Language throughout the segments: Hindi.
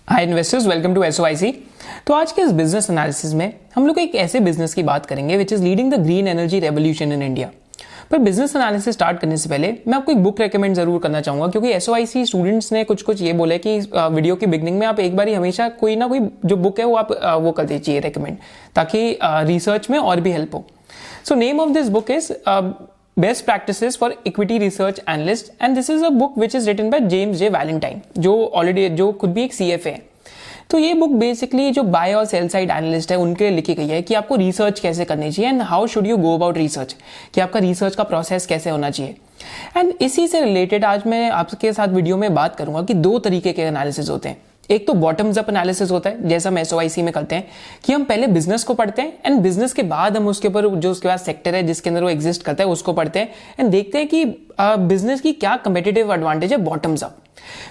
Hi investors, welcome to SOIC. तो आज के इस बिजनेस एनालिसिस में हम लोग एक ऐसे बिजनेस की बात करेंगे which is leading the green energy revolution in India. पर बिजनेस एनालिसिस स्टार्ट करने से पहले मैं आपको एक बुक रेकमेंड जरूर करना चाहूंगा, क्योंकि एसओआईसी स्टूडेंट्स ने कुछ ये बोला कि वीडियो की बिगनिंग में आप एक बार हमेशा कोई ना कोई जो बुक है वो आप वो कर दीजिए रेकमेंड, ताकि रिसर्च में और भी हेल्प हो। So name of this book is Best Practices for Equity Research Analyst, and this is a book which is written by James J. Valentine, जो खुद भी एक CFA है। तो ये बुक बेसिकली जो बाय और सेल साइड एनालिस्ट है उनके लिए लिखी गई है कि आपको रिसर्च कैसे करनी चाहिए and how should you go about research, कि आपका रिसर्च का प्रोसेस कैसे होना चाहिए। एंड इसी से रिलेटेड आज मैं आपके साथ वीडियो में बात करूंगा कि दो तरीके के एनालिसिस होते हैं। एक तो बॉटम्स अप एनालिसिस होता है, जैसा हम एसओआईसी में करते हैं कि हम पहले बिजनेस को पढ़ते हैं एंड बिजनेस के बाद हम उसके ऊपर जो उसके बाद सेक्टर है जिसके अंदर वो एग्जिस्ट करता है उसको पढ़ते हैं एंड देखते हैं कि बिजनेस की क्या कंपेटिटिव एडवांटेज है बॉटम्स अप।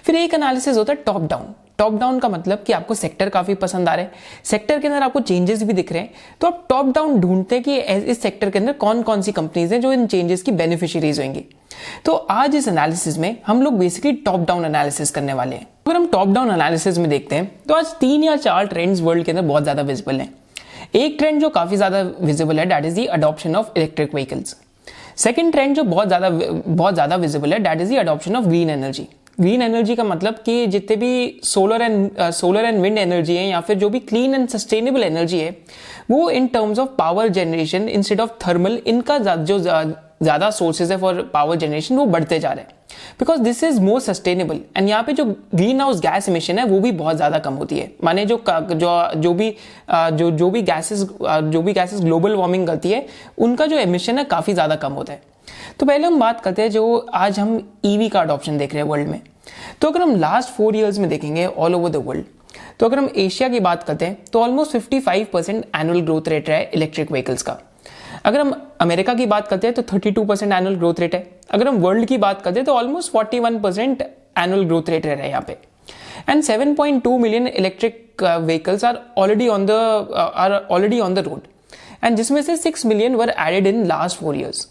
फिर एक एनालिसिस होता है टॉप डाउन। टॉप डाउन का मतलब कि आपको सेक्टर काफी पसंद आ रहे हैं, सेक्टर के अंदर आपको चेंजेस भी दिख रहे हैं, तो आप टॉप डाउन ढूंढते हैं कि इस सेक्टर के अंदर कौन कौन सी कंपनीज हैं जो इन चेंजेस की बेनिफिशियरीज होंगी। तो आज इस एनालिसिस में हम लोग बेसिकली टॉप डाउन एनालिसिस करने वाले हैं। अगर हम टॉप डाउन एनालिसिस में देखते हैं तो आज 3 या 4 ट्रेंड्स वर्ल्ड के अंदर बहुत ज्यादा विजिबल हैं। एक ट्रेंड जो काफी ज्यादा विजिबल है that is the adoption of electric vehicles. Second trend जो बहुत ज्यादा विजिबल है that is the adoption of green energy. Green energy का मतलब कि जितने भी सोलर एंड विंड एनर्जी है या फिर जो भी क्लीन एंड सस्टेनेबल एनर्जी है वो इन terms of power generation instead of thermal, इनका जो ज्यादा सोर्सेज है फॉर पावर जनरेशन वो बढ़ते जा रहे हैं, because this is more sustainable. And यहाँ पे जो ग्रीन हाउस गैस इमिशन है वो भी बहुत ज्यादा कम होती है, माने जो भी गैसेस ग्लोबल वार्मिंग करती है उनका जो एमिशन है काफी ज्यादा कम होता है। तो पहले हम बात करते हैं जो आज हम ईवी का अडॉप्शन देख रहे हैं वर्ल्ड में। तो अगर हम लास्ट 4 इयर्स में देखेंगे ऑल ओवर द वर्ल्ड, तो अगर हम एशिया की बात करते हैं तो ऑलमोस्ट 55% एनुअल ग्रोथ रेट रहा है इलेक्ट्रिक व्हीकल्स का। अगर हम अमेरिका की बात करते हैं तो 32% एनुअल ग्रोथ रेट है। अगर हम वर्ल्ड की बात करते हैं तो ऑलमोस्ट 41% एनुअल ग्रोथ रेट रह रहा है यहाँ पे। And 7.2 million electric vehicles are already on the road, and जिसमें से 6 million were added in last 4 years.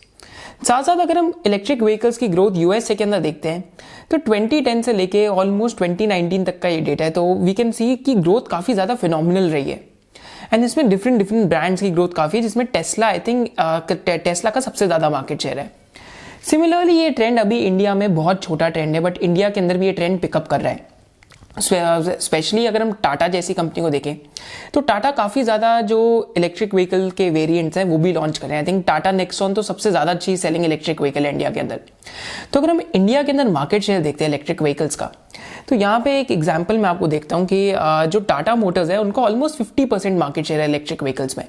साथ साथ अगर हम इलेक्ट्रिक व्हीकल्स की ग्रोथ यूएसए के अंदर देखते हैं तो 2010 से लेके ऑलमोस्ट 2019 तक का ये डेटा है, तो वी कैन सी कि ग्रोथ काफी ज्यादा फिनोमिनल रही है। एंड इसमें डिफरेंट ब्रांड्स की ग्रोथ काफी है, जिसमें टेस्ला आई थिंक टेस्ला का सबसे ज्यादा मार्केट शेयर है। सिमिलरली ये ट्रेंड अभी इंडिया में बहुत छोटा ट्रेंड है, बट इंडिया के अंदर भी ये ट्रेंड पिकअप कर रहा है। स्पेशली अगर हम टाटा जैसी कंपनी को देखें तो टाटा काफी ज्यादा जो इलेक्ट्रिक व्हीकल के वेरिएंट्स हैं वो भी लॉन्च कर रहे हैं। आई थिंक टाटा नेक्सॉन तो सबसे ज्यादा अच्छी सेलिंग इलेक्ट्रिक व्हीकल है इंडिया के अंदर। तो अगर हम इंडिया के अंदर मार्केट शेयर देखते हैं इलेक्ट्रिक व्हीकल्स का, तो यहाँ पे एक एग्जांपल मैं आपको देखता हूँ कि जो टाटा मोटर्स है उनका ऑलमोस्ट 50% मार्केट शेयर है इलेक्ट्रिक व्हीकल्स में।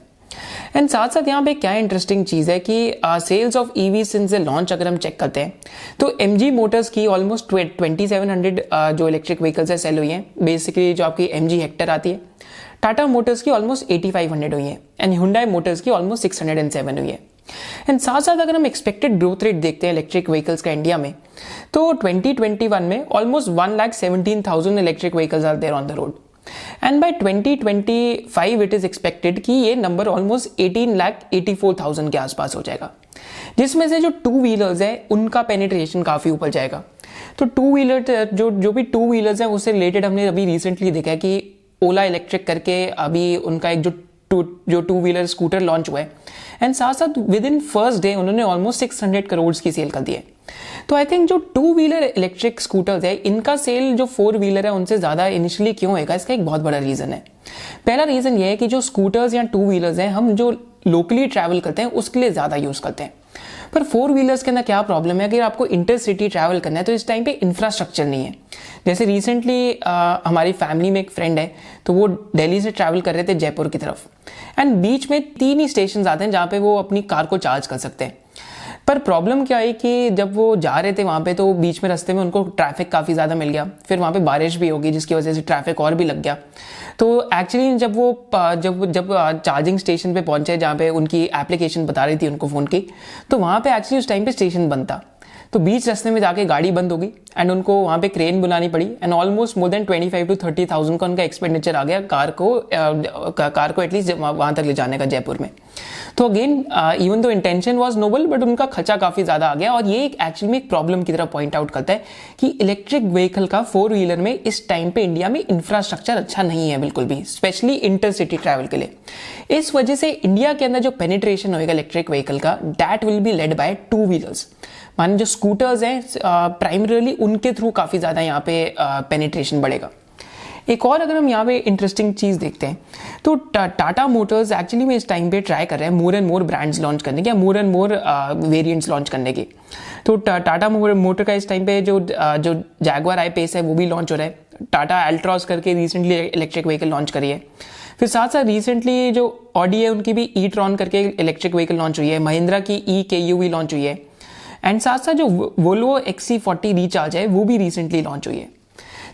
एंड साथ साथ यहाँ पे क्या इंटरेस्टिंग चीज है कि sales of EV since launch अगर हम चेक करते हैं तो एमजी मोटर्स की ऑलमोस्ट 2700 जो इलेक्ट्रिक व्हीकल्स है सेल हुई हैं, बेसिकली जो आपकी एमजी हेक्टर आती है। टाटा मोटर्स की ऑलमोस्ट 8500 हुई है एंड हुंडई मोटर्स की ऑलमोस्ट 607 हुई है। एंड साथ साथ अगर हम एक्सपेक्टेड ग्रोथ रेट देखते हैं इलेक्ट्रिक व्हीकल्स का इंडिया में, तो 2021 में almost 1,17,000 electric vehicles are there on the road, and by 2025 it is expected कि ये नंबर ऑलमोस्ट 18,84,000 के आसपास हो जाएगा, जिसमें से जो 2 व्हीलर्स है उनका पेनिट्रेशन काफी ऊपर जाएगा। तो 2 व्हीलर जो भी 2 व्हीलर्स है उससे रिलेटेड हमने अभी रिसेंटली देखा है कि ओला इलेक्ट्रिक करके अभी उनका एक जो 2 व्हीलर स्कूटर लॉन्च हुआ है, एंड साथ साथ विद इन फर्स्ट डे उन्होंने ऑलमोस्ट 600 करोड़ की सेल कर दी है। तो आई थिंक जो 2 व्हीलर इलेक्ट्रिक स्कूटर्स है इनका सेल जो 4 व्हीलर है उनसे ज्यादा इनिशियली क्यों होगा, इसका एक बहुत बड़ा रीजन है। पहला रीजन ये है कि जो स्कूटर्स या 2 व्हीलर्स हैं हम जो लोकली ट्रैवल करते हैं उसके लिए ज्यादा यूज करते हैं। पर 4 व्हीलर्स के अंदर क्या प्रॉब्लम है, अगर आपको इंटरसिटी ट्रैवल करना है तो इस टाइम पे इंफ्रास्ट्रक्चर नहीं है। जैसे रिसेंटली हमारी फैमिली में एक फ्रेंड है, तो वो दिल्ली से ट्रैवल कर रहे थे जयपुर की तरफ, एंड बीच में 3 ही स्टेशन आते हैं जहाँ पे वो अपनी कार को चार्ज कर सकते हैं। पर प्रॉब्लम क्या है कि जब वो जा रहे थे वहां पे तो बीच में रास्ते में उनको ट्रैफिक काफी ज्यादा मिल गया, फिर वहां पे बारिश भी होगी जिसकी वजह से ट्रैफिक और भी लग गया। तो एक्चुअली जब चार्जिंग स्टेशन पे पहुंचे जहाँ पे उनकी एप्लीकेशन बता रही थी उनको फोन की, तो वहां पे एक्चुअली उस टाइम पे स्टेशन बंद था। तो बीच रास्ते में जाके गाड़ी बंद हो गई एंड उनको वहाँ पे क्रेन बुलानी पड़ी and almost more than 25 to 30,000 का उनका एक्सपेंडिचर आ गया कार को एटलीस्ट वहाँ तक ले जाने का जयपुर में। तो again even though intention was noble but उनका खर्चा काफ़ी ज़्यादा आ गया और ये एक एक्चुअली में एक प्रॉब्लम की तरह पॉइंट आउट करता है कि इलेक्ट्रिक व्हीकल का 4-व्हीलर में इस टाइम पे इंडिया में इंफ्रास्ट्रक्चर अच्छा नहीं है बिल्कुल भी, स्पेशली इंटरसिटी ट्रैवल के लिए। इस वजह से इंडिया के अंदर जो पेनिट्रेशन होगा इलेक्ट्रिक व्हीकल का that will be led by two wheelers. माने जो स्कूटर्स हैं प्राइमरीली उनके थ्रू काफ़ी ज़्यादा यहाँ पे पेनिट्रेशन बढ़ेगा। एक और अगर हम यहाँ पे इंटरेस्टिंग चीज़ देखते हैं तो टाटा मोटर्स एक्चुअली में इस टाइम पे ट्राई कर रहे हैं more and more brands launch करने के, more and more variants launch करने के। तो टाटा मोटर का इस टाइम पे जो जैगवार आई पेस है वो भी लॉन्च हो रहा है। टाटा अल्ट्रॉस करके रिसेंटली इलेक्ट्रिक व्हीकल लॉन्च करी है। फिर साथ साथ रिसेंटली जो ऑडी है उनकी भी ई ट्रॉन करके इलेक्ट्रिक व्हीकल लॉन्च हुई है। महिंद्रा की ई KU भी लॉन्च हुई है एंड साथ साथ जो वोल्वो XC40 रिचार्ज है वो भी रिसेंटली लॉन्च हुई है।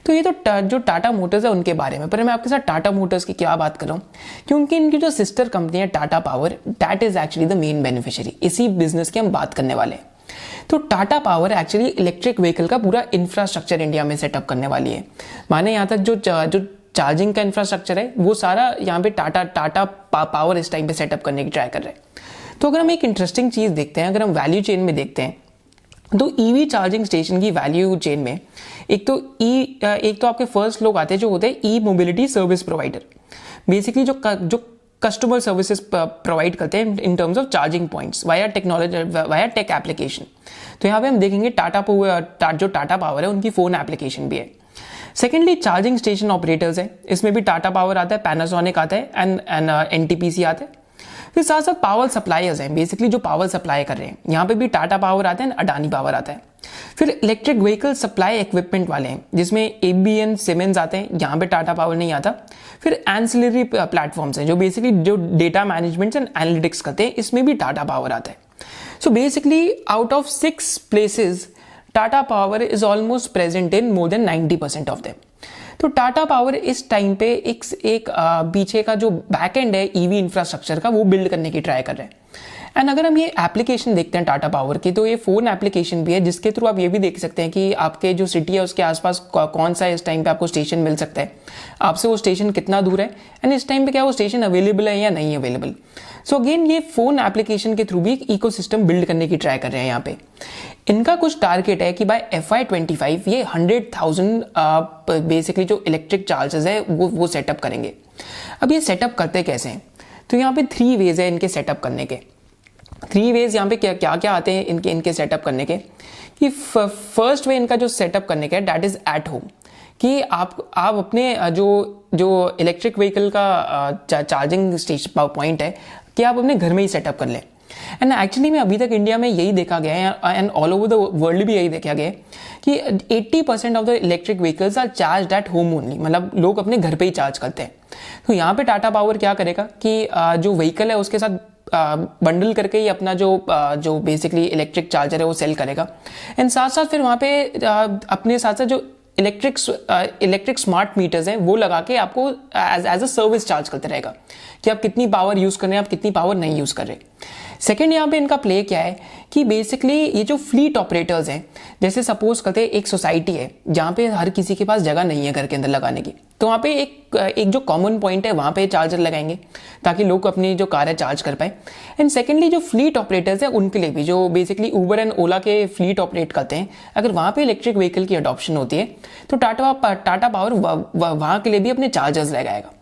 तो ये तो जो टाटा मोटर्स है उनके बारे में, पर मैं आपके साथ टाटा मोटर्स की क्या बात कर रहा हूँ क्योंकि इनकी जो सिस्टर कंपनी है Tata power that is actually the main beneficiary. इसी बिजनेस की हम बात करने वाले हैं। तो Tata power actually electric vehicle का पूरा इंफ्रास्ट्रक्चर इंडिया में सेटअप करने वाली है। माने यहाँ तक जो चार्जिंग का इंफ्रास्ट्रक्चर है वो सारा यहाँ पे टाटा पावर इस टाइम पे सेटअप करने की ट्राई कर रहे हैं। तो अगर हम एक इंटरेस्टिंग चीज़ देखते हैं, अगर हम वैल्यू चेन में देखते हैं तो ईवी चार्जिंग स्टेशन की वैल्यू चेन में एक तो आपके फर्स्ट लोग आते हैं जो होते हैं e mobility service provider. Basically जो कस्टमर सर्विसेज प्रोवाइड करते हैं in terms of charging points via technology via tech application. तो यहाँ पे हम देखेंगे जो टाटा पावर है उनकी फ़ोन एप्लीकेशन भी है। सेकेंडली चार्जिंग स्टेशन ऑपरेटर्स है, इसमें भी टाटा पावर आता है, पैनासोनिक आता है एंड NTPC आता है। फिर साथ साथ पावर सप्लायर्स हैं, बेसिकली जो पावर सप्लाई कर रहे हैं यहाँ पे भी टाटा पावर आता है, अडानी पावर आता है। फिर इलेक्ट्रिक व्हीकल सप्लाई इक्विपमेंट वाले हैं जिसमें ABN सीमेंस आते हैं, यहाँ पे टाटा पावर नहीं आता। फिर एंसिलरी प्लेटफॉर्म्स हैं जो बेसिकली जो डेटा मैनेजमेंट एंड एनालिटिक्स करते हैं, इसमें भी टाटा पावर आता है। So basically out of 6 places Tata power is almost present in more than 90% of them. तो टाटा पावर इस टाइम पे एक पीछे का जो बैक एंड है ईवी इंफ्रास्ट्रक्चर का वो बिल्ड करने की ट्राई कर रहे हैं। एंड अगर हम ये एप्लीकेशन देखते हैं टाटा पावर की तो ये फ़ोन एप्लीकेशन भी है जिसके थ्रू आप ये भी देख सकते हैं कि आपके जो सिटी है उसके आसपास कौन सा इस टाइम पे आपको स्टेशन मिल सकता है, आपसे वो स्टेशन कितना दूर है एंड इस टाइम पे क्या वो स्टेशन अवेलेबल है या नहीं अवेलेबल। सो अगेन ये फ़ोन एप्लीकेशन के थ्रू भी एक इकोसिस्टम बिल्ड करने की ट्राई कर रहे हैं यहाँ पे। इनका कुछ टारगेट है कि बाय FY25 ये 100,000 बेसिकली जो इलेक्ट्रिक चार्जेस है वो सेटअप करेंगे। अब ये सेटअप करते कैसे हैं, तो यहाँ पे 3 वेज है इनके सेटअप करने के। 3 वेज यहाँ पे क्या क्या आते हैं इनके सेटअप करने के कि फर्स्ट वे इनका जो सेटअप करने का है दैट इज एट होम, कि आप अपने जो इलेक्ट्रिक व्हीकल का चार्जिंग स्टेशन पॉइंट है कि आप अपने घर में ही सेटअप कर लें। एंड एक्चुअली में अभी तक इंडिया में यही देखा गया है and all over the world भी यही देखा गया है कि 80% of the electric vehicles are charge at home only, मतलब लोग अपने घर पे ही चार्ज करते हैं। तो यहाँ पे टाटा पावर क्या करेगा कि जो व्हीकल है उसके साथ बंडल करके ही अपना जो बेसिकली इलेक्ट्रिक चार्जर है वो सेल करेगा एंड साथ साथ फिर वहाँ पे अपने साथ साथ जो इलेक्ट्रिक स्मार्ट मीटर्स हैं वो लगा के आपको एज अ सर्विस चार्ज करते रहेगा कि आप कितनी पावर यूज़ कर रहे हैं, आप कितनी पावर नहीं यूज़ कर रहे। सेकेंड यहाँ पे इनका प्ले क्या है कि बेसिकली ये जो फ्लीट ऑपरेटर्स हैं, जैसे सपोज करते हैं एक सोसाइटी है जहाँ पे हर किसी के पास जगह नहीं है घर के अंदर लगाने की, तो वहाँ पे एक जो कॉमन पॉइंट है वहाँ पे चार्जर लगाएंगे ताकि लोग अपनी जो कार है चार्ज कर पाए। एंड सेकेंडली जो फ्लीट ऑपरेटर्स हैं उनके लिए भी, जो बेसिकली ऊबर एंड ओला के फ्लीट ऑपरेट करते हैं, अगर वहाँ पे इलेक्ट्रिक व्हीकल की अडॉप्शन होती है तो टाटा पावर वहाँ के लिए भी अपने चार्जर्स लगाएगा।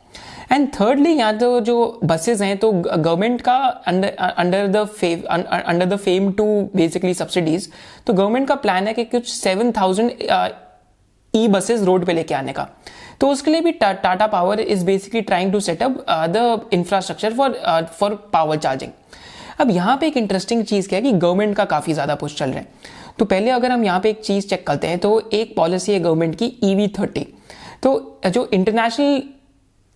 एंड थर्डली यहाँ तो जो बसेज हैं तो गवर्नमेंट का under the FAME two basically subsidies, तो गवर्नमेंट का प्लान है कि कुछ 7,000 ई बसेज रोड पे लेके आने का। तो उसके लिए भी Tata power is basically trying to setup the infrastructure for power charging. अब यहाँ पे एक इंटरेस्टिंग चीज़ क्या है कि गवर्नमेंट का काफ़ी ज़्यादा पुश चल रहा है। तो पहले अगर हम यहाँ पे एक चीज़ चेक करते हैं तो एक पॉलिसी है गवर्नमेंट की EV30। तो जो इंटरनेशनल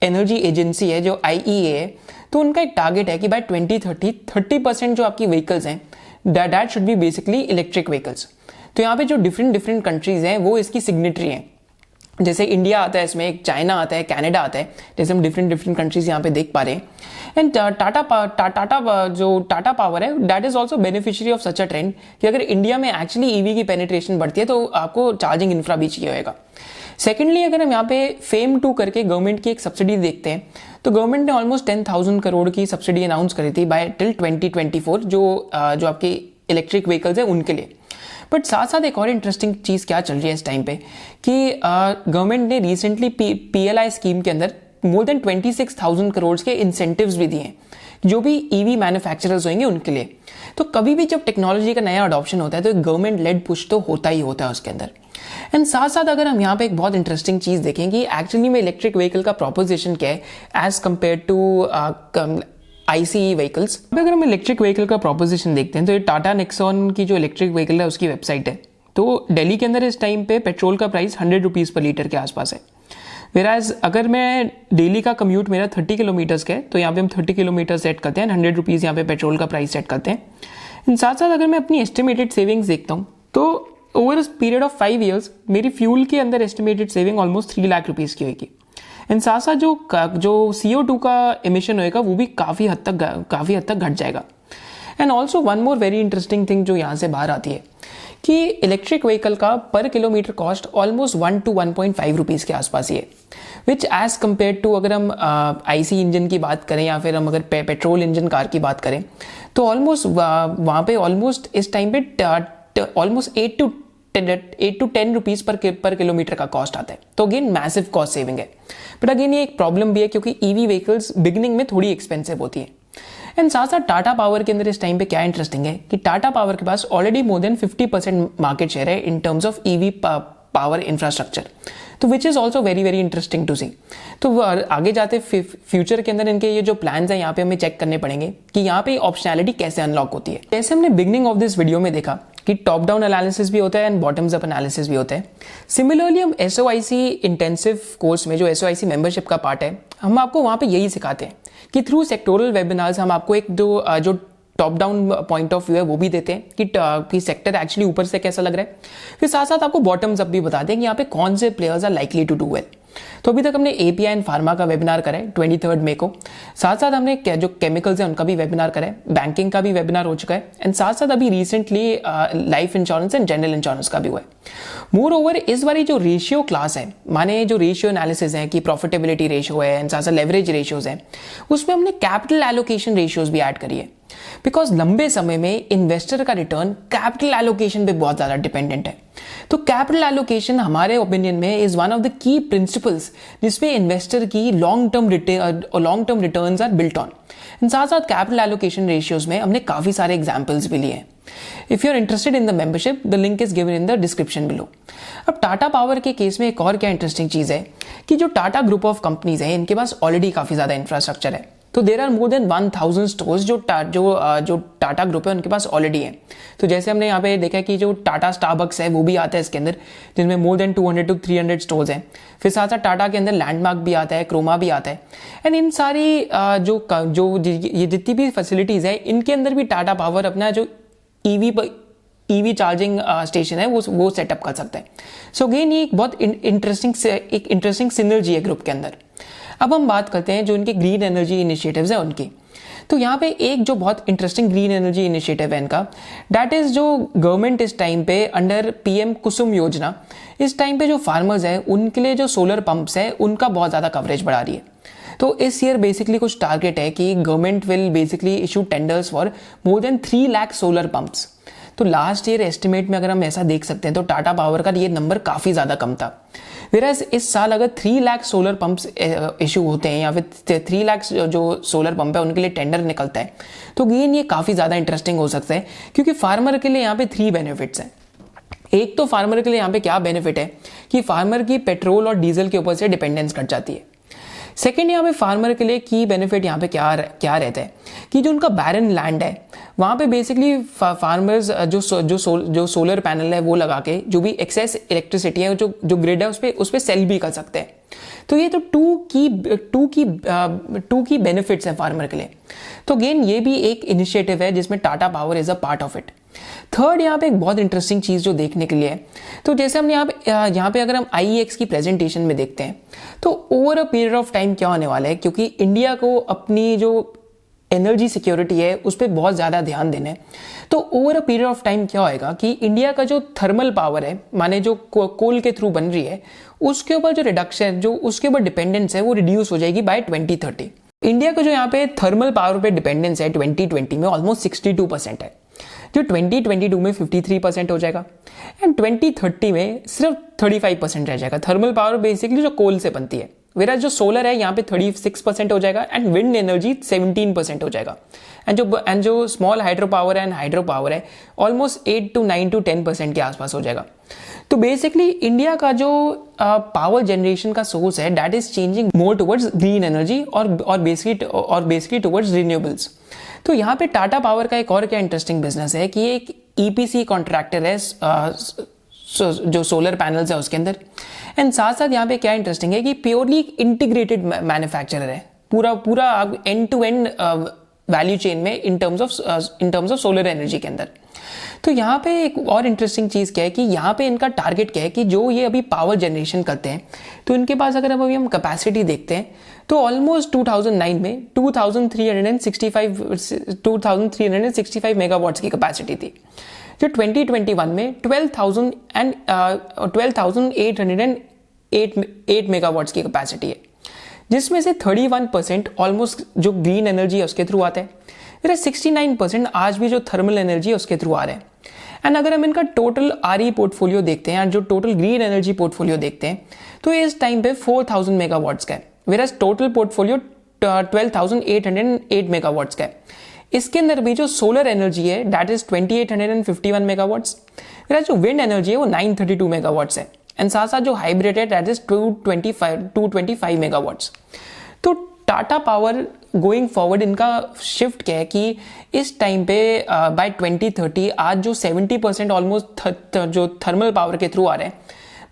एनर्जी एजेंसी है जो IEA है, तो उनका एक टारगेट है कि बाय 2030 30% जो आपकी व्हीकल्स हैं that should be basically electric vehicles. तो यहाँ पे जो डिफरेंट कंट्रीज हैं वो इसकी सिग्नेटरी हैं। जैसे इंडिया आता है इसमें, एक चाइना आता है, कनाडा आता है, जैसे हम डिफरेंट कंट्रीज यहाँ पे देख पा रहे हैं। एंड जो टाटा पावर है that is also beneficiary of such a trend कि अगर इंडिया में एक्चुअली ईवी की पेनिट्रेशन बढ़ती है तो आपको चार्जिंग इंफ्रा भी चाहिए होगा। सेकेंडली, अगर हम यहाँ पे फेम 2 करके गवर्नमेंट की एक सब्सिडी देखते हैं तो गवर्नमेंट ने ऑलमोस्ट 10,000 करोड़ की सब्सिडी अनाउंस करी थी बाय टिल 2024 जो आपके इलेक्ट्रिक व्हीकल्स है उनके लिए। बट साथ साथ एक और इंटरेस्टिंग चीज़ क्या चल रही है इस टाइम पे कि गवर्नमेंट ने रिसेंटली PLI स्कीम के अंदर मोर देन 26,000 करोड़ के इंसेंटिव्स भी दिए हैं जो भी ईवी मैन्युफैक्चरर्स होंगे उनके लिए। तो कभी भी जब टेक्नोलॉजी का नया अडॉप्शन होता है तो एक गवर्नमेंट लेड पुश तो होता ही होता है उसके अंदर। एंड साथ साथ अगर हम यहाँ पे एक बहुत इंटरेस्टिंग चीज़ देखें कि एक्चुअली में इलेक्ट्रिक व्हीकल का प्रोपोजिशन क्या है as compare to ICE vehicles. अगर हम इलेक्ट्रिक व्हीकल का प्रोपोजिशन देखते हैं तो ये टाटा नेक्सॉन की जो इलेक्ट्रिक व्हीकल है उसकी वेबसाइट है। तो दिल्ली के अंदर इस टाइम पे पेट्रोल का प्राइस 100 रुपीज़ पर लीटर के आसपास है। वेराज अगर मैं डेली का कम्यूट मेरा 30 किलोमीटर्स का है तो यहाँ पे हम 30 किलोमीटर सेट करते हैं, 100 रुपीज़ यहाँ पे पेट्रोल का प्राइस सेट करते हैं। इन साथ साथ अगर मैं अपनी एस्टिमेटेड सेविंग्स देखता हूँ तो ओवर पीरियड ऑफ 5 ईयर्स मेरी फ्यूल के अंदर estimated saving almost 3 lakh rupees की होगी। एंड साथ साथ जो CO2 का एमिशन होएगा वो भी काफ़ी हद तक घट जाएगा। And also one more very interesting thing जो यहाँ से बाहर आती है कि इलेक्ट्रिक व्हीकल का पर kilometre cost almost 1 to 1.5 rupees के आसपास ही है, विच एज कम्पेयर टू अगर हम IC इंजन की बात करें या फिर हम अगर पेट्रोल इंजन कार की बात करें तो ऑलमोस्ट वहाँ पे ऑलमोस्ट इस टाइम पे ऑलमोस्ट 8 to 10 रुपीज़ पर किलोमीटर का कॉस्ट आता है। तो अगेन मैसिव कॉस्ट सेविंग है। बट अगेन ये एक प्रॉब्लम भी है क्योंकि EV व्हीकल्स बिगिनिंग में थोड़ी एक्सपेंसिव होती है। एंड साथ साथ टाटा पावर के अंदर इस टाइम पे क्या इंटरेस्टिंग है कि टाटा पावर के पास already more than 50% market share है in terms of EV power infrastructure, तो which is also very very interesting to see. तो आगे जाते फ्यूचर के अंदर इनके ये जो प्लान्स हैं यहाँ पे हमें चेक करने पड़ेंगे कि यहाँ पे ऑप्शनैलिटी कैसे अनलॉक होती है। जैसे हमने बिगनिंग ऑफ दिस वीडियो में देखा कि टॉप डाउन एनालिसिस भी होता है एंड बॉटम्स अप एनालिसिस भी होता है। सिमिलरली हम SOIC इंटेंसिव कोर्स में जो SOIC मेंबरशिप का पार्ट है हम आपको वहाँ पे यही सिखाते हैं कि थ्रू सेक्टोरल वेबिनार्स हम आपको एक जो top down point of view है वो भी देते हैं कि सेक्टर एक्चुअली ऊपर से कैसा लग रहा है। फिर साथ साथ आपको बॉटम्स अप भी बताते हैं कि यहाँ पे कौन से players are likely to do well. तो अभी तक हमने API एंड फार्मा का वेबिनार करा है 23 मई को। साथ साथ हमने जो केमिकल्स हैं उनका भी वेबिनार करा है, बैंकिंग का भी वेबिनार हो चुका है एंड साथ साथ अभी recently life insurance and general insurance का भी हुआ है। मोर ओवर इस बारी जो रेशियो क्लास है, माने जो रेशियो एनालिसिस है कि प्रॉफिटेबिलिटी रेशियो है एंड साथ साथ लेवरेज रेशियोज है, उसमें हमने कैपिटल एलोकेशन रेशियोज भी ऐड करी है। बिकॉज लंबे समय में इन्वेस्टर का रिटर्न कैपिटल एलोकेशन पे बहुत ज्यादा डिपेंडेंट है। तो कैपिटल एलोकेशन हमारे ओपिनियन में is one of the key principles जिसपे इन्वेस्टर की long term returns are built on. साथ साथ कैपिटल एलोकेशन रेशियोज में हमने काफी सारे एग्जांपल्स भी लिए हैं। If you are interested in the membership the link is given in the description below. अब टाटा पावर के केस में एक और क्या इंटरेस्टिंग चीज है कि जो टाटा ग्रुप ऑफ कंपनीज है इनके पास ऑलरेडी काफी ज्यादा इंफ्रास्ट्रक्चर है। तो there are more than 1000 stores जो टाटा ग्रुप है उनके पास ऑलरेडी है। तो जैसे हमने यहाँ पे देखा कि जो टाटा स्टारबक्स है वो भी आता है इसके अंदर, जिसमें मोर देन 200 to 300 स्टोर्स हैं। फिर साथ साथ टाटा के अंदर लैंडमार्क भी आता है, क्रोमा भी आता है एंड इन सारी ये जितनी भी फैसिलिटीज है इनके अंदर भी टाटा पावर अपना जो ईवी चार्जिंग स्टेशन है वो सेटअप कर सकता है। सो अगेन ये एक बहुत इंटरेस्टिंग सिनर्जी है ग्रुप के अंदर। अब हम बात करते हैं जो इनके ग्रीन एनर्जी इनिशिएटिव्स हैं उनकी। तो यहाँ पे एक जो बहुत इंटरेस्टिंग ग्रीन एनर्जी इनिशिएटिव है इनका, दैट इज जो गवर्नमेंट इस टाइम पे अंडर PM कुसुम योजना इस टाइम पे जो फार्मर्स हैं उनके लिए जो सोलर पंप्स हैं उनका बहुत ज़्यादा कवरेज बढ़ा रही है। तो इस ईयर बेसिकली कुछ टारगेट है कि government will basically issue tenders for more than 3 lakh solar pumps. तो लास्ट ईयर एस्टिमेट में अगर हम ऐसा देख सकते हैं तो टाटा पावर का ये नंबर काफ़ी ज़्यादा कम था। Whereas इस साल अगर 3 लाख सोलर पंप्स इशू होते हैं या फिर 3 लाख जो सोलर पंप है उनके लिए टेंडर निकलता है तो अगेन ये काफ़ी ज़्यादा इंटरेस्टिंग हो सकता है क्योंकि फार्मर के लिए यहाँ पे 3 बेनिफिट्स हैं। एक तो फार्मर के लिए यहाँ पे क्या बेनिफिट है कि फार्मर की पेट्रोल और डीजल के ऊपर से डिपेंडेंस घट जाती है। सेकेंड, यहाँ पे फार्मर के लिए की बेनिफिट यहाँ पे क्या रहता है कि जो उनका बैरन लैंड है वहाँ पे बेसिकली फार्मर्स जो सोलर पैनल है वो लगा के जो भी एक्सेस इलेक्ट्रिसिटी है जो ग्रिड है उस पर सेल भी कर सकते हैं। तो ये तो टू की बेनिफिट्स हैं फार्मर के लिए। तो अगेन ये भी एक इनिशिएटिव है जिसमें Tata power is a part of it. Third यहाँ पे एक बहुत इंटरेस्टिंग चीज़ जो देखने के लिए है, तो जैसे हमने यहाँ पे अगर हम IEX की प्रेजेंटेशन में देखते हैं तो over a period of time क्या होने वाला है, क्योंकि इंडिया को अपनी जो एनर्जी सिक्योरिटी है उस पर बहुत ज़्यादा ध्यान देना है। तो over a period of time क्या होएगा कि इंडिया का जो थर्मल पावर है, माने जो कोल के थ्रू बन रही है, उसके ऊपर जो रिडक्शन, जो उसके ऊपर डिपेंडेंस है वो रिड्यूस हो जाएगी बाय 2030। इंडिया का जो यहाँ पे थर्मल पावर पे डिपेंडेंस है 2020 में ऑलमोस्ट 62% है, जो 2022 में 53% हो जाएगा एंड 2030 में सिर्फ 35% रह जाएगा। थर्मल पावर बेसिकली जो कोल से बनती है, वेरा जो सोलर है यहाँ पे 36% हो जाएगा एंड विंड एनर्जी 17% हो जाएगा एंड जो स्मॉल हाइड्रो पावर है ऑलमोस्ट 8 to 9 to 10% के आसपास हो जाएगा। तो बेसिकली इंडिया का जो पावर जनरेशन का सोर्स है that is changing more towards green energy और बेसिकली टुवर्ड्स रिन्यूएबल्स। तो यहाँ पे टाटा पावर का एक और क्या इंटरेस्टिंग बिजनेस है कि एक EPC कॉन्ट्रैक्टर है जो सोलर पैनल्स है उसके अंदर, एंड साथ साथ यहाँ पे क्या इंटरेस्टिंग है कि प्योरली इंटीग्रेटेड मैन्युफैक्चरर है, पूरा end to end value chain में in terms of solar energy के अंदर। तो यहाँ पे एक और इंटरेस्टिंग चीज़ क्या है कि यहाँ पे इनका टारगेट क्या है कि जो ये अभी पावर जनरेशन करते हैं, तो इनके पास अगर अभी हम कैपेसिटी देखते हैं तो ऑलमोस्ट 2009 में 2365 मेगावाट्स की कैपेसिटी थी, जो 2021 में 12,808 मेगावाट्स की कैपेसिटी है, जिसमें से 31% ऑलमोस्ट जो ग्रीन एनर्जी है उसके थ्रू आता है, फिर 69% आज भी जो थर्मल एनर्जी है उसके थ्रू आ रहा है। एंड अगर हम इनका टोटल RE पोर्टफोलियो देखते हैं, जो टोटल ग्रीन एनर्जी पोर्टफोलियो देखते हैं, तो इस टाइम पे 4000 मेगावाट्स का है, वेराज टोटल पोर्टफोलियो 12,808 मेगावाट्स का है। इसके अंदर भी जो सोलर एनर्जी है दैट इज 2851 मेगावाट्स, वेराज जो विंड एनर्जी है वो 932 मेगावाट्स है, एंड साथ साथ जो हाइब्रिड है दैट इज 225 मेगावाट्स। तो टाटा पावर गोइंग फॉरवर्ड इनका शिफ्ट क्या है कि इस टाइम पे बाय 2030 आज जो 70% ऑलमोस्ट जो थर्मल पावर के थ्रू आ रहे हैं,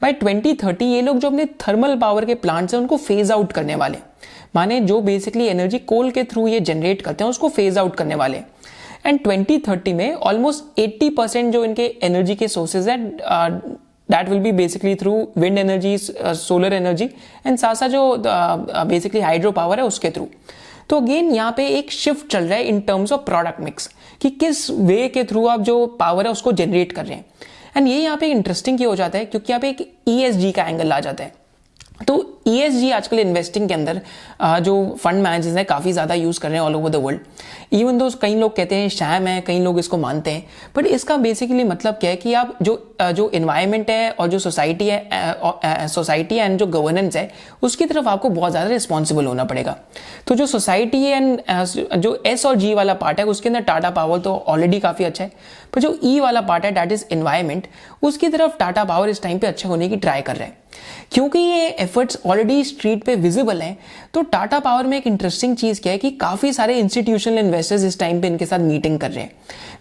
बाय 2030 ये लोग जो अपने थर्मल पावर के प्लांट्स हैं उनको फेज आउट करने वाले, माने जो बेसिकली एनर्जी कोल के थ्रू ये जनरेट करते हैं उसको फेज आउट करने वाले। एंड 2030 में ऑलमोस्ट 80% जो इनके एनर्जी के सोर्सेज है that will be basically through wind energy, solar energy and साथ साथ जो basically hydro power है उसके थ्रू। तो अगेन यहाँ पे एक शिफ्ट चल रहा है in terms of product mix कि किस वे के थ्रू आप जो पावर है उसको जनरेट कर रहे हैं। एंड ये यहाँ पे इंटरेस्टिंग क्या हो जाता है क्योंकि यहाँ पे एक ESG का एंगल आ जाता है। तो ESG आजकल इन्वेस्टिंग के अंदर जो फंड मैनेजर्स हैं काफ़ी ज़्यादा यूज़ कर रहे हैं all over the world. Even though कई लोग कहते हैं शैम है, कई लोग इसको मानते हैं, बट इसका बेसिकली मतलब क्या है कि आप जो इन्वायरमेंट है और जो सोसाइटी एंड जो गवर्नेंस है उसकी तरफ आपको बहुत ज़्यादा रिस्पॉन्सिबल होना पड़ेगा। तो जो सोसाइटी एंड जो S और G वाला पार्ट है उसके अंदर टाटा पावर तो ऑलरेडी काफ़ी अच्छा है, पर जो E वाला पार्ट है दैट इज़ इन्वायरमेंट, उसकी तरफ टाटा पावर इस टाइम पे अच्छा होने की ट्राई कर रहे हैं। क्योंकि ये एफर्ट्स ऑलरेडी स्ट्रीट पे विजिबल हैं, तो टाटा पावर में एक इंटरेस्टिंग चीज़ क्या है कि काफ़ी सारे इंस्टीट्यूशनल इन्वेस्टर्स इस टाइम पे इनके साथ मीटिंग कर रहे हैं,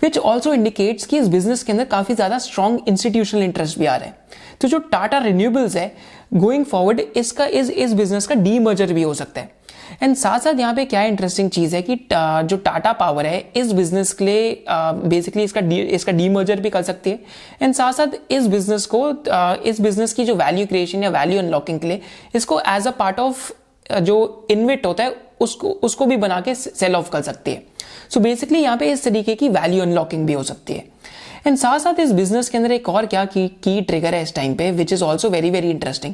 विच ऑल्सो इंडिकेट्स कि इस बिजनेस के अंदर काफ़ी ज़्यादा स्ट्रॉन्ग इंस्टीट्यूशनल इंटरेस्ट भी आ रहा है। तो जो टाटा रिन्यूएबल्स है गोइंग फॉरवर्ड इसका इस बिजनेस का डीमर्जर भी हो सकता है। एंड साथ साथ यहाँ पे क्या इंटरेस्टिंग चीज़ है कि जो टाटा पावर है इस बिजनेस के लिए बेसिकली इसका डीमर्जर भी कर सकती है, एंड साथ साथ इस बिजनेस की जो वैल्यू क्रिएशन या वैल्यू अनलॉकिंग के लिए इसको एज अ पार्ट ऑफ जो इन्वेट होता है उसको भी बना के सेल ऑफ कर सकती है। सो बेसिकली यहाँ पे इस तरीके की वैल्यू अनलॉकिंग भी हो सकती है। एंड साथ साथ इस बिजनेस के अंदर एक और क्या की ट्रिगर है इस टाइम पे विच is also very very interesting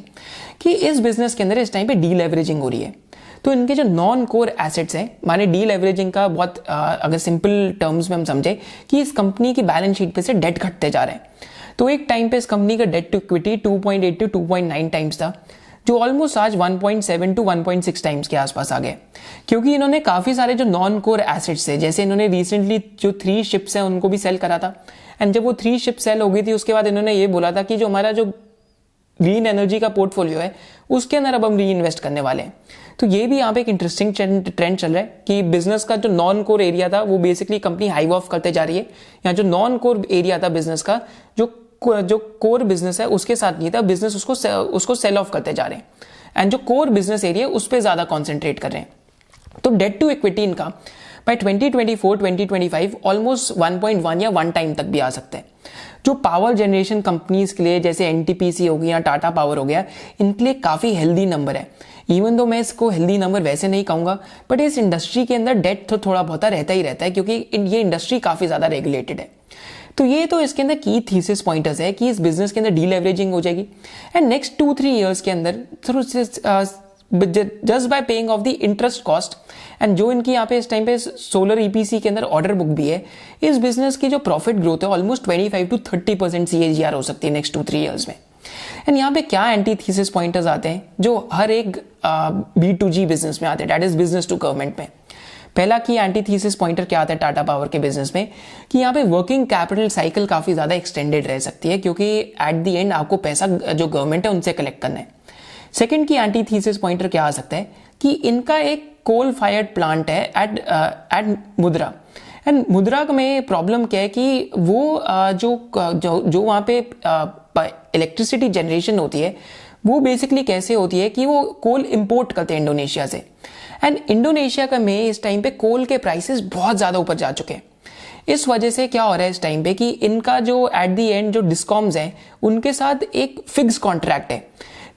कि इस बिजनेस के अंदर इस टाइम पे डी लेवरेजिंग हो रही है। तो इनके जो नॉन कोर एसेट्स हैं, माने डी लेवरेजिंग का बहुत अगर सिंपल टर्म्स में हम समझे कि इस कंपनी की बैलेंस शीट पे से डेट घटते जा रहे हैं। तो एक टाइम पे इस कंपनी का debt to equity 2.8 to 2.9 times था, जो ऑलमोस्ट आज 1.7 to 1.6 टाइम्स के आसपास आ गए, क्योंकि इन्होंने काफ़ी सारे जो नॉन कोर एसेट्स थे, जैसे इन्होंने रिसेंटली जो 3 शिप्स हैं उनको भी सेल करा था। एंड जब वो 3 शिप सेल हो गई थी उसके बाद इन्होंने ये बोला था कि जो हमारा जो ग्रीन एनर्जी का पोर्टफोलियो है उसके अंदर अब हम री इन्वेस्ट करने वाले हैं। तो ये भी यहाँ पे एक इंटरेस्टिंग ट्रेंड चल रहा है कि बिजनेस का जो नॉन कोर एरिया था वो बेसिकली कंपनी हाइव ऑफ करते जा रही है, या जो नॉन कोर एरिया था बिजनेस का जो जो कोर बिजनेस है उसके साथ नहीं था, बिजनेस उसको सेल ऑफ करते जा रहे हैं एंड जो कोर बिजनेस एरिया उस पर ज़्यादा कॉन्सेंट्रेट कर रहे हैं। तो डेट टू इक्विटी इनका बाय 2024-2025 ऑलमोस्ट 1.1 या 1 टाइम तक भी आ सकता है, जो पावर जनरेशन कंपनीज के लिए जैसे एनटीपीसी हो गया, टाटा पावर हो गया, इनके लिए काफ़ी हेल्दी नंबर है। इवन दो मैं इसको हेल्दी नंबर वैसे नहीं कहूँगा, बट इस इंडस्ट्री के अंदर डेट तो थोड़ा बहुत रहता ही रहता है क्योंकि ये इंडस्ट्री काफ़ी ज़्यादा रेगुलेटेड है। तो ये तो इसके अंदर की थीसिस पॉइंटर्स है कि इस बिजनेस के अंदर डीलेवरेजिंग हो जाएगी एंड नेक्स्ट 2-3 ईयर्स के अंदर through just by paying off the interest cost and जो इनकी यहाँ पे इस टाइम पे सोलर ईपीसी के अंदर ऑर्डर बुक भी है, इस बिजनेस की जो प्रॉफिट ग्रोथ है ऑलमोस्ट 25-30% CAGR हो सकती है नेक्स्ट 2-3 ईयर्स में। एंड यहाँ पे क्या एंटी थीसिस पॉइंटर्स आते हैं जो हर एक B2G बिजनेस में आते हैं, that is business to government में। पहला की एंटी थीसिस पॉइंटर क्या आता है टाटा पावर के बिजनेस में कि यहाँ पे वर्किंग कैपिटल साइकिल काफ़ी ज़्यादा एक्सटेंडेड रह सकती है क्योंकि एट द एंड आपको पैसा जो गवर्नमेंट है उनसे कलेक्ट करना है। सेकंड की एंटी थीसिस पॉइंटर क्या आ सकता है कि इनका एक कोल फायर्ड प्लांट है एट मुद्रा एंड मुद्रा में प्रॉब्लम क्या है कि वो जो वहाँ पे इलेक्ट्रिसिटी जनरेशन होती है वो बेसिकली कैसे होती है कि वो कोल इंपोर्ट करते हैं इंडोनेशिया से एंड इंडोनेशिया का में इस टाइम पे कोल के प्राइसेस बहुत ज़्यादा ऊपर जा चुके हैं। इस वजह से क्या हो रहा है इस टाइम पे कि इनका जो एट दी एंड जो डिस्कॉम्स हैं उनके साथ एक फिक्स कॉन्ट्रैक्ट है,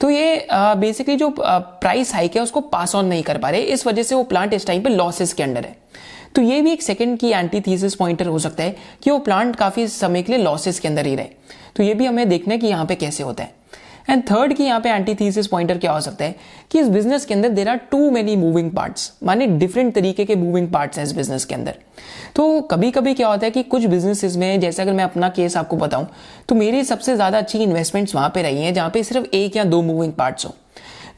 तो ये बेसिकली जो प्राइस हाइक है उसको पास ऑन नहीं कर पा रहे, इस वजह से वो प्लांट इस टाइम पे लॉसेस के अंडर है। तो ये भी एक सेकंड की एंटी थीसिस पॉइंटर हो सकता है कि वो प्लांट काफ़ी समय के लिए लॉसेस के अंदर ही रहे। तो ये भी हमें देखना है कि यहाँ पे कैसे होता है। एंड थर्ड की यहाँ पे एंटी थीसिस पॉइंटर क्या हो सकता है कि इस बिजनेस के अंदर there are too many moving parts, माने डिफरेंट तरीके के मूविंग पार्ट्स हैं इस बिजनेस के अंदर। तो कभी कभी क्या होता है कि कुछ बिजनेसेस में, जैसे अगर मैं अपना केस आपको बताऊं, तो मेरी सबसे ज़्यादा अच्छी इन्वेस्टमेंट्स वहाँ पे रही हैं जहाँ पे सिर्फ 1 या 2 मूविंग पार्ट्स हो।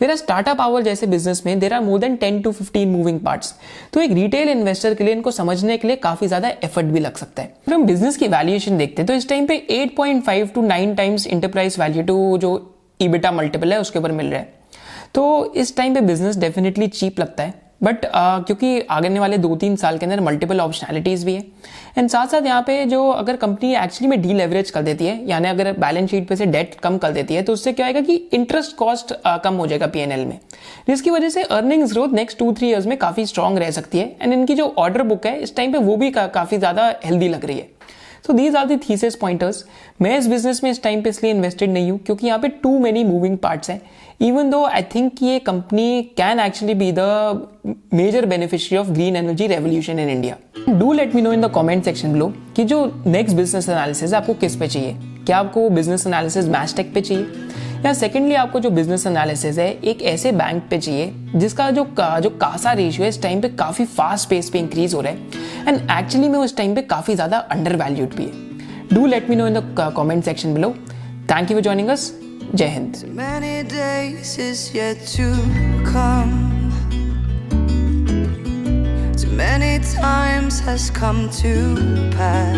वेराज टाटा पावर जैसे बिजनेस में there are more than 10 to 15 moving parts. तो एक रिटेल इन्वेस्टर के लिए इनको समझने के लिए काफी ज्यादा एफर्ट भी लग सकता है। अगर हम बिजनेस की वैल्यूएशन देखते हैं तो इस टाइम पे 8.5 to 9 टाइम्स इंटरप्राइज वैल्यू टू जो EBITDA मल्टीपल है उसके ऊपर मिल रहा है। तो इस टाइम पे बिजनेस डेफिनेटली चीप लगता है, बट क्योंकि आने वाले 2-3 साल के अंदर मल्टीपल ऑप्शनैलिटीज भी है एंड साथ साथ यहाँ पे जो अगर कंपनी एक्चुअली में डीलेवरेज कर देती है, यानी अगर बैलेंस शीट पे से डेट कम कर देती है, तो उससे क्या होगा कि इंटरेस्ट कॉस्ट कम हो जाएगा PNL में, जिसकी वजह से अर्निंग्स ग्रोथ नेक्स्ट 2-3 ईयर्स में काफ़ी स्ट्रॉन्ग रह सकती है एंड इनकी जो ऑर्डर बुक है इस टाइम पे वो भी काफ़ी ज़्यादा हेल्दी लग रही है। तो these are the thesis pointers. मैं इस बिजनेस में इस टाइम पे इसलिए इन्वेस्टेड नहीं हूँ क्योंकि यहाँ पे टू मेनी मूविंग पार्ट्स हैं, इवन दो आई थिंक ये company can actually be the major beneficiary of green energy revolution in India. Do let me know in the comment section below कि जो नेक्स्ट बिजनेस एनालिसिस आपको किस पे चाहिए, क्या आपको बिजनेस एनालिसिस मैचटेक पे चाहिए, या सेकेंडली आपको जो बिजनेस एनालिसिस है एक ऐसे बैंक पे चाहिए जिसका जो कासा रेशियो है इस टाइम पे काफ़ी फास्ट पेस पे इंक्रीज हो रहा है एंड एक्चुअली में उस टाइम पे काफ़ी ज़्यादा अंडर वैल्यूड भी है। Do let me know in the comment section below. Thank you for joining us. जय Hind. Many times has come to pass.